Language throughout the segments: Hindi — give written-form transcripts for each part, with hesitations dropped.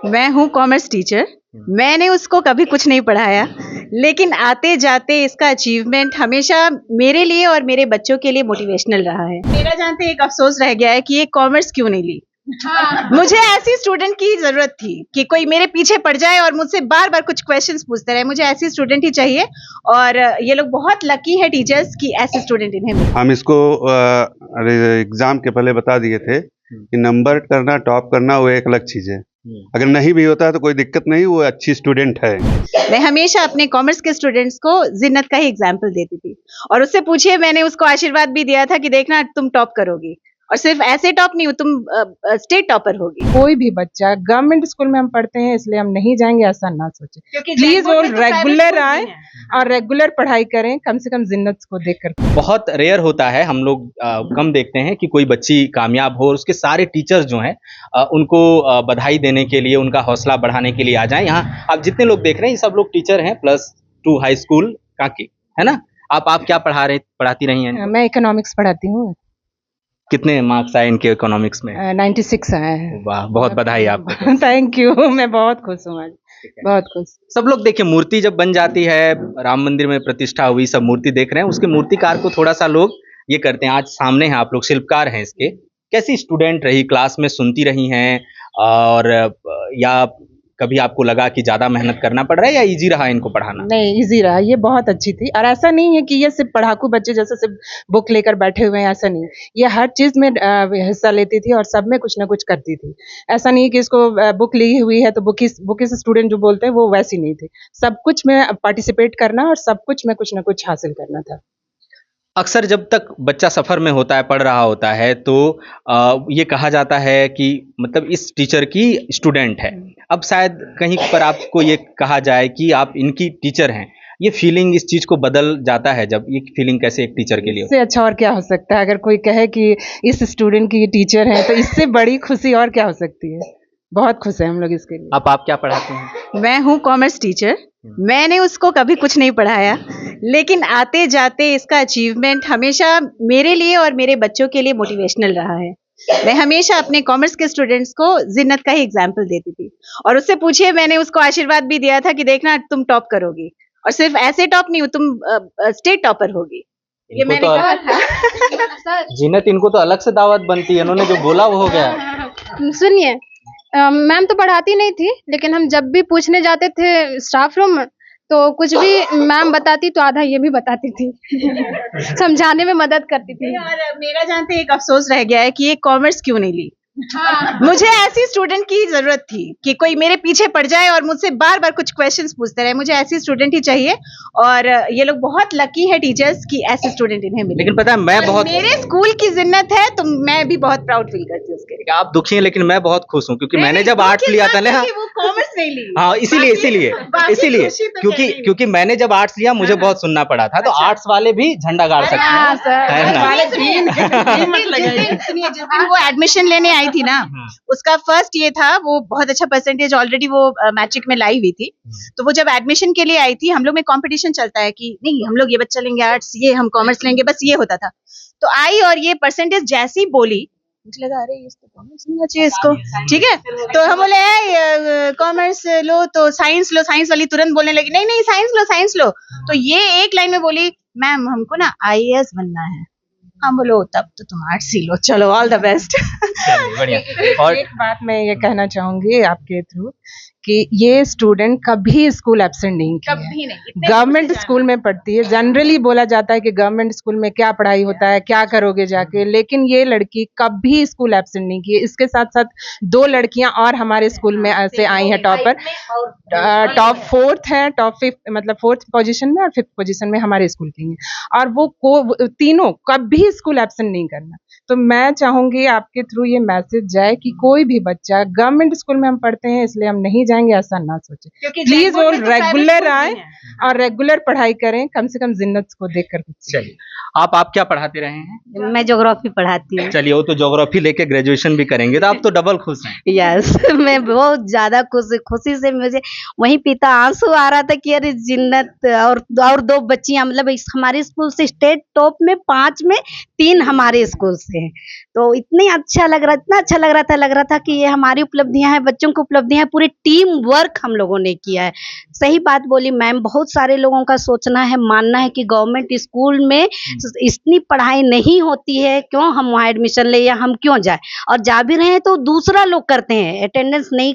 मैं हूँ कॉमर्स टीचर। मैंने उसको कभी कुछ नहीं पढ़ाया, लेकिन आते जाते इसका अचीवमेंट हमेशा मेरे लिए और मेरे बच्चों के लिए मोटिवेशनल रहा है। मेरा जानते एक अफसोस रह गया है कि ये कॉमर्स क्यों नहीं ली। मुझे ऐसी स्टूडेंट की जरूरत थी कि कोई मेरे पीछे पड़ जाए और मुझसे बार बार कुछ क्वेश्चंस पूछते रहे। मुझे ऐसी स्टूडेंट ही चाहिए और ये लोग बहुत लकी है टीचर्स कि ऐसे स्टूडेंट इन्हें मिले। हम इसको एग्जाम के पहले बता दिए थे कि नंबर करना, टॉप करना वो एक अलग चीज है। अगर नहीं भी होता है तो कोई दिक्कत नहीं, वो अच्छी स्टूडेंट है। मैं हमेशा अपने कॉमर्स के स्टूडेंट्स को जिन्नत का ही एग्जाम्पल देती थी और उससे पूछिए, मैंने उसको आशीर्वाद भी दिया था कि देखना तुम टॉप करोगी, और सिर्फ ऐसे टॉप नहीं, तुम स्टेट टॉपर होगी। कोई भी बच्चा गवर्नमेंट स्कूल में हम पढ़ते हैं इसलिए हम नहीं जाएंगे ऐसा ना सोचे, प्लीज वो रेगुलर आए और रेगुलर पढ़ाई करें, कम से कम जिन्नत को देखकर। बहुत रेयर होता है, हम लोग कम देखते हैं कि कोई बच्ची कामयाब हो और उसके सारे टीचर्स जो हैं उनको बधाई देने के लिए, उनका हौसला बढ़ाने के लिए आ जाएं। यहाँ आप जितने लोग देख रहे हैं ये सब लोग टीचर हैं, +2 हाई स्कूल कांकी, है ना। आप क्या पढ़ाती रही हैं? मैं इकोनॉमिक्स पढ़ाती हूँ। कितने मार्क्स आए इनके इकोनॉमिक्स में? 96 आए हैं। वाह, बहुत बधाई आपको। थैंक यू, मैं बहुत खुश हूँ आज, बहुत खुश। सब लोग देखिए, मूर्ति जब बन जाती है, राम मंदिर में प्रतिष्ठा हुई, सब मूर्ति देख रहे हैं, उसके मूर्तिकार को थोड़ा सा लोग ये करते हैं। आज सामने हैं आप लोग, शिल्पकार हैं इसके। कैसी स्टूडेंट रही, क्लास में सुनती रही हैं और या कभी आपको लगा कि ज्यादा मेहनत करना पड़ रहा है या इजी रहा इनको पढ़ाना? नहीं, इजी रहा, ये बहुत अच्छी थी। और ऐसा नहीं है कि ये सिर्फ पढ़ाकू बच्चे जैसे सिर्फ बुक लेकर बैठे हुए हैं, ऐसा नहीं। ये हर चीज में हिस्सा लेती थी और सब में कुछ ना कुछ करती थी। ऐसा नहीं कि इसको बुक ली हुई है तो बुकिस स्टूडेंट जो बोलते हैं वो वैसी नहीं थी। सब कुछ में पार्टिसिपेट करना और सब कुछ में कुछ ना कुछ हासिल करना था। अक्सर जब तक बच्चा सफ़र में होता है, पढ़ रहा होता है, तो ये कहा जाता है कि मतलब इस टीचर की स्टूडेंट है। अब शायद कहीं पर आपको ये कहा जाए कि आप इनकी टीचर हैं, ये फीलिंग इस चीज़ को बदल जाता है। जब ये फीलिंग कैसे एक टीचर के लिए? इससे अच्छा और क्या हो सकता है? अगर कोई कहे कि इस स्टूडेंट की टीचर है तो इससे बड़ी खुशी और क्या हो सकती है। बहुत खुश है हम लोग इसके लिए। आप क्या पढ़ाते हैं? मैं हूँ कॉमर्स टीचर। मैंने उसको कभी कुछ नहीं पढ़ाया, लेकिन आते जाते इसका अचीवमेंट हमेशा मेरे लिए और मेरे बच्चों के लिए मोटिवेशनल रहा है। मैं हमेशा अपने कॉमर्स के स्टूडेंट्स को जिन्नत का ही एग्जाम्पल देती थी और उससे पूछिए, मैंने उसको आशीर्वाद भी दिया था कि देखना तुम टॉप करोगी, और सिर्फ ऐसे टॉप नहीं, तुम स्टेट टॉपर होगी। ये मैंने कहा था। जिन्नत, इनको तो अलग से दावत बनती है, उन्होंने जो बोला वो हो गया। सुनिए, मैम तो पढ़ाती नहीं थी, लेकिन हम जब भी पूछने जाते थे स्टाफ रूम में तो कुछ भी मैम बताती तो आधा ये भी बताती थी। समझाने में मदद करती थी। और मेरा जानते एक अफसोस रह गया है कि ये कॉमर्स क्यों नहीं ली। मुझे ऐसी स्टूडेंट की जरूरत थी कि कोई मेरे पीछे पड़ जाए और मुझसे बार बार कुछ क्वेश्चंस पूछते रहे। मुझे ऐसी स्टूडेंट ही चाहिए और ये लोग बहुत लकी है टीचर्स कि ऐसे स्टूडेंट इन्हें मिले। लेकिन पता है, मैं बहुत, मेरे स्कूल की जिन्नत है तो मैं भी बहुत प्राउड फील करती हूँ उसके लिए। आप दुखी हैं लेकिन मैं बहुत खुश हूँ, क्योंकि मैंने जब आर्ट्स लिया था ना, वो कॉमर्स नहीं ली। हाँ, इसीलिए क्योंकि मैंने जब आर्ट्स लिया मुझे बहुत सुनना पड़ा था। तो आर्ट्स वाले भी झंडा गाड़ सकते हैं, है ना। सुनिए, जिस दिन वो एडमिशन लेने आई थी ना, उसका फर्स्ट ये था, वो बहुत अच्छा परसेंटेज ऑलरेडी वो मैट्रिक में लाई हुई थी। तो वो जब एडमिशन के लिए आई थी, हम लोग में कंपटीशन चलता है कि नहीं हम लोग ये बच्चा लेंगे आर्ट्स, ये हम कॉमर्स लेंगे, बस ये होता था। तो आई और ये परसेंटेज जैसी ही बोली, मुझे लगा अरे इसको कॉमर्स लेना चाहिए इसको, ठीक है। तो हम बोले कॉमर्स लो तो साइंस लो, साइंस वाली तुरंत बोलने लगी नहीं नहीं साइंस लो। तो ये एक लाइन में बोली, मैम हमको ना IAS बनना है। हम बोलो तब तो तुम आर्ट्स ही लो, चलो ऑल द बेस्ट। बढ़िया। और एक बात मैं ये कहना चाहूंगी आपके थ्रू कि ये स्टूडेंट कभी स्कूल एब्सेंट नहीं किया, कभी नहीं। गवर्नमेंट स्कूल में पढ़ती है। जनरली बोला जाता है कि गवर्नमेंट स्कूल में क्या पढ़ाई होता है, क्या करोगे जाके, लेकिन ये लड़की कभी स्कूल एब्सेंट नहीं की। इसके साथ साथ 2 लड़कियां और हमारे स्कूल में ऐसे आई हैं टॉपर, टॉप 4th है, टॉप 5th, मतलब 4th पोजीशन में और 5th पोजीशन में हमारे स्कूल की हैं। और वो तीनों कभी स्कूल एब्सेंट नहीं करना। तो मैं चाहूंगी आपके थ्रू ये मैसेज जाए कि कोई भी बच्चा, गवर्नमेंट स्कूल में हम पढ़ते हैं इसलिए हम नहीं जाएंगे ऐसा ना सोचे, प्लीज वो रेगुलर आए और रेगुलर पढ़ाई करें, कम से कम जिन्नत को देखकर। चलिए, आप क्या पढ़ाते रहे हैं? मैं ज्योग्राफी पढ़ाती हूँ। चलिए, वो तो ज्योग्राफी लेके ग्रेजुएशन भी करेंगे, तो आप तो डबल खुश हैं। यस मैं बहुत ज्यादा खुशी से मुझे वहीं पीता आंसू आ रहा था कि अरे जिन्नत और 2 बच्चियां, मतलब हमारे स्कूल से स्टेट टॉप में 5 में 3 हमारे स्कूल से हैं। तो इतना अच्छा लग रहा था कि ये हमारी उपलब्धियां हैं, बच्चों की उपलब्धियां हैं, पूरी टीम वर्क हम लोगों ने किया है। सही बात बोली मैम, बहुत सारे लोगों का सोचना है, मानना है कि गवर्नमेंट स्कूल में इतनी पढ़ाई नहीं होती है, क्यों हम वहाँ एडमिशन ले या हम क्यों जाए, और जा भी रहे हैं तो दूसरा लोग करते हैं, अटेंडेंस नहीं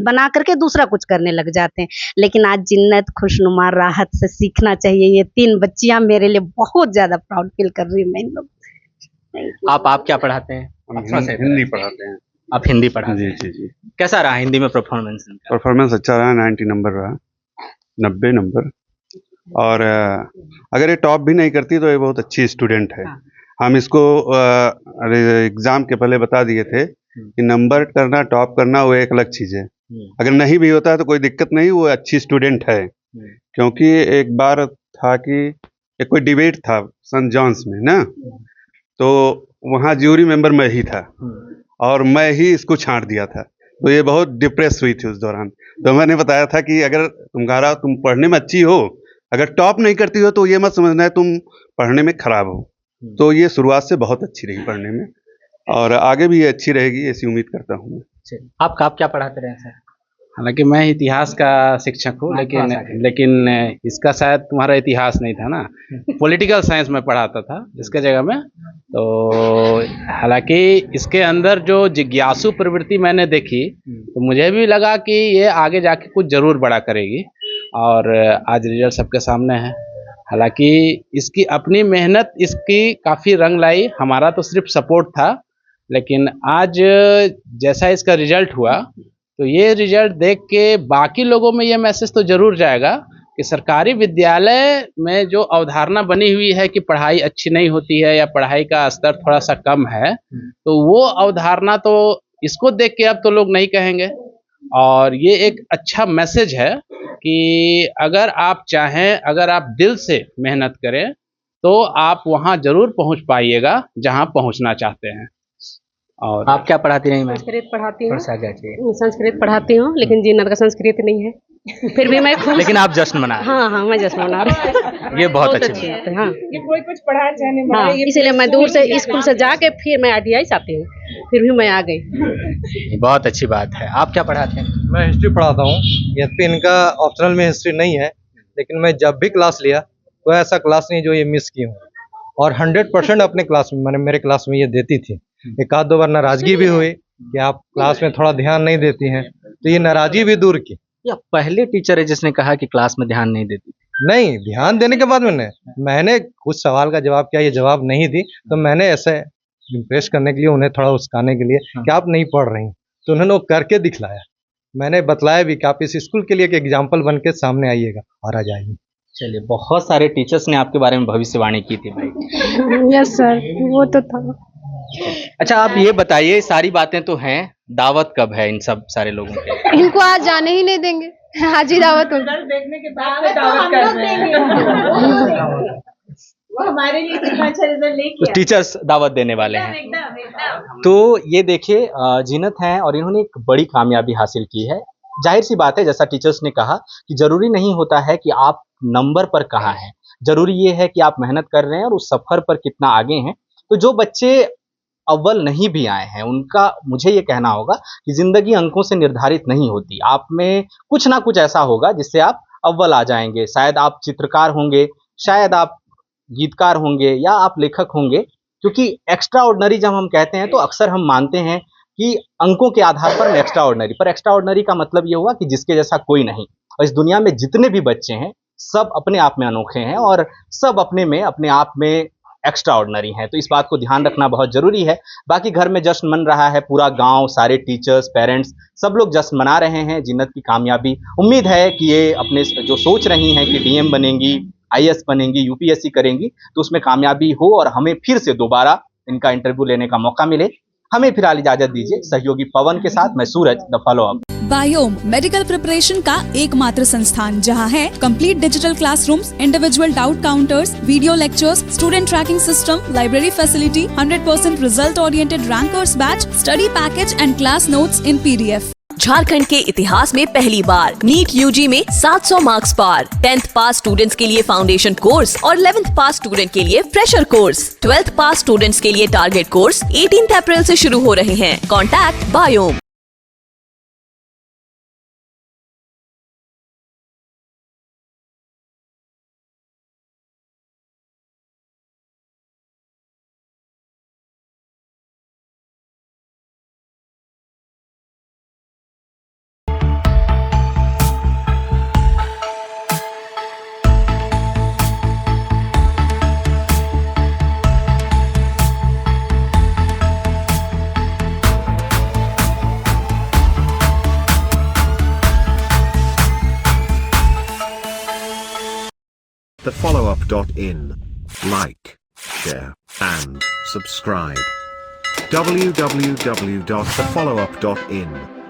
बना करके दूसरा कुछ करने लग जाते हैं। लेकिन आज जिन्नत खुशनुमा राहत से सीखना चाहिए। ये 3 बच्चियां मेरे लिए बहुत ज्यादा प्राउड फील कर रही हूँ मैं इन लोग। आप क्या पढ़ाते हैं? हम हिंदी पढ़ाते हैं। आप हिंदी पढ़ाते जी हैं? जी जी। कैसा रहा हिंदी में परफॉर्मेंस? परफॉर्मेंस अच्छा रहा, 90 नंबर रहा, 90 नंबर। और अगर ये टॉप भी नहीं करती तो ये बहुत अच्छी स्टूडेंट है। हम इसको एग्जाम के पहले बता दिए थे कि नंबर करना, टॉप करना वो एक अलग चीज़ है। अगर नहीं भी होता है तो कोई दिक्कत नहीं, वो अच्छी स्टूडेंट है। क्योंकि एक बार था कि एक कोई डिबेट था सेंट जॉन्स में ना, तो वहाँ ज्यूरी मेंबर मैं ही था और मैं ही इसको छांट दिया था। तो ये बहुत डिप्रेस हुई थी उस दौरान। तो मैंने बताया था कि अगर तुम पढ़ने में अच्छी हो, अगर टॉप नहीं करती हो तो ये मत समझना है तुम पढ़ने में खराब हो। तो ये शुरुआत से बहुत अच्छी रही पढ़ने में और आगे भी ये अच्छी रहेगी, ऐसी उम्मीद करता हूँ। आप क्या पढ़ाते रहे सर? हालांकि मैं इतिहास का शिक्षक हूँ, लेकिन इसका शायद तुम्हारा इतिहास नहीं था ना, पॉलिटिकल साइंस में पढ़ाता था इसके जगह में। तो हालांकि इसके अंदर जो जिज्ञासु प्रवृत्ति मैंने देखी तो मुझे भी लगा कि ये आगे जाके कुछ ज़रूर बड़ा करेगी, और आज रिजल्ट सबके सामने है। हालांकि इसकी अपनी मेहनत इसकी काफ़ी रंग लाई, हमारा तो सिर्फ सपोर्ट था, लेकिन आज जैसा इसका रिजल्ट हुआ तो ये रिजल्ट देख के बाकी लोगों में ये मैसेज तो जरूर जाएगा कि सरकारी विद्यालय में जो अवधारणा बनी हुई है कि पढ़ाई अच्छी नहीं होती है या पढ़ाई का स्तर थोड़ा सा कम है, तो वो अवधारणा तो इसको देख के अब तो लोग नहीं कहेंगे। और ये एक अच्छा मैसेज है कि अगर आप चाहें, अगर आप दिल से मेहनत करें तो आप वहाँ जरूर पहुँच पाइएगा जहाँ पहुँचना चाहते हैं। और आप क्या पढ़ाती रही? मैं संस्कृत पढ़ाती हूँ। संस्कृत पढ़ाती हूँ, लेकिन जिन्नत का संस्कृत नहीं है। फिर भी मैं लेकिन आप जश्न मना रहे हैं। हाँ, मैं जश्न मना रही हूँ। ये बहुत अच्छी बात है। हाँ, ये कोई कुछ पढ़ा चाहे नहीं पढ़ा, हाँ, इसीलिए मैं दूर से स्कूल से जाके फिर मैं ITI से आती हूँ, फिर भी मैं आ गई। बहुत अच्छी बात है। आप क्या पढ़ाते हैं? मैं हिस्ट्री पढ़ाता हूँ। यद्यपि इनका ऑप्शनल में हिस्ट्री नहीं है, लेकिन मैं जब भी क्लास लिया तो ऐसा क्लास नहीं जो ये मिस की हूँ, और 100% अपने क्लास में, मैंने मेरे क्लास में ये देती थी। एक आध 2 बार नाराजगी भी हुई कि आप क्लास में थोड़ा ध्यान नहीं देती हैं, तो ये नाराजगी भी दूर की। या पहले टीचर है जिसने कहा कि क्लास में ध्यान नहीं देती? नहीं, ध्यान देने के बाद मैंने कुछ सवाल का जवाब किया, ये जवाब नहीं दी, तो मैंने ऐसे इम्प्रेस करने के लिए, उन्हें थोड़ा उस्काने के लिए कि आप नहीं पढ़ रही, तो उन्होंने वो करके दिखलाया। मैंने बतलाया भी कि आप इस स्कूल के लिए एक एग्जाम्पल बन के सामने आइएगा और आ जाइए। चलिए, बहुत सारे टीचर्स ने आपके बारे में भविष्यवाणी की थी भाई। यस सर, वो तो था। अच्छा, आप ये बताइए, सारी बातें तो हैं, दावत कब है इन सब सारे लोगों के? इनको आज जाने ही नहीं देंगे, आज ही दावत होगी। देखने के बाद दावत कर रहे हैं। वो हमारे लिए कितना अच्छा रिजल्ट लेके आए। टीचर्स दावत देने वाले हैं। एकदम। तो ये देखिए, जीनत हैं और इन्होंने एक बड़ी कामयाबी हासिल की है। जाहिर सी बात है, जैसा टीचर्स ने कहा कि जरूरी नहीं होता है कि आप नंबर पर कहाँ हैं, जरूरी ये है कि आप मेहनत कर रहे हैं और उस सफर पर कितना आगे हैं। तो जो बच्चे अव्वल नहीं भी आए हैं, उनका मुझे ये कहना होगा कि जिंदगी अंकों से निर्धारित नहीं होती। आप में कुछ ना कुछ ऐसा होगा जिससे आप अव्वल आ जाएंगे। शायद आप चित्रकार होंगे, शायद आप गीतकार होंगे, या आप लेखक होंगे। क्योंकि एक्स्ट्रा ऑर्डिनरी जब हम कहते हैं तो अक्सर हम मानते हैं कि अंकों के आधार पर एक्स्ट्रा ऑर्डिनरी, पर एक्स्ट्रा ऑर्डिनरी का मतलब ये हुआ कि जिसके जैसा कोई नहीं। और इस दुनिया में जितने भी बच्चे हैं सब अपने आप में अनोखे हैं और सब अपने आप में एक्स्ट्रा ऑर्डिनरी हैं। तो इस बात को ध्यान रखना बहुत जरूरी है। बाकी घर में जश्न मन रहा है, पूरा गांव, सारे टीचर्स, पेरेंट्स, सब लोग जश्न मना रहे हैं जिन्नत की कामयाबी। उम्मीद है कि ये अपने जो सोच रही हैं कि DM बनेंगी, IAS बनेंगी, UPSC करेंगी, तो उसमें कामयाबी हो और हमें फिर से दोबारा इनका इंटरव्यू लेने का मौका मिले। हमें फिलहाल इजाजत दीजिए। सहयोगी पवन के साथ मैं Suraj, the follow up. Biome medical preparation का एकमात्र संस्थान जहां है complete digital classrooms, individual doubt counters, video lectures, student tracking system, library facility, 100% result oriented rankers batch, study package and class notes in PDF। Jharkhand के इतिहास में पहली बार नीट यूजी में 700 मार्क्स पार। 10th पास स्टूडेंट्स के लिए फाउंडेशन कोर्स और 11th पास स्टूडेंट के लिए फ्रेशर कोर्स। 12th पास स्टूडेंट्स के लिए टारगेट कोर्स 18 अप्रैल से शुरू हो रहे हैं। Contact biome. thefollowup.in. Like, share, and subscribe. www.thefollowup.in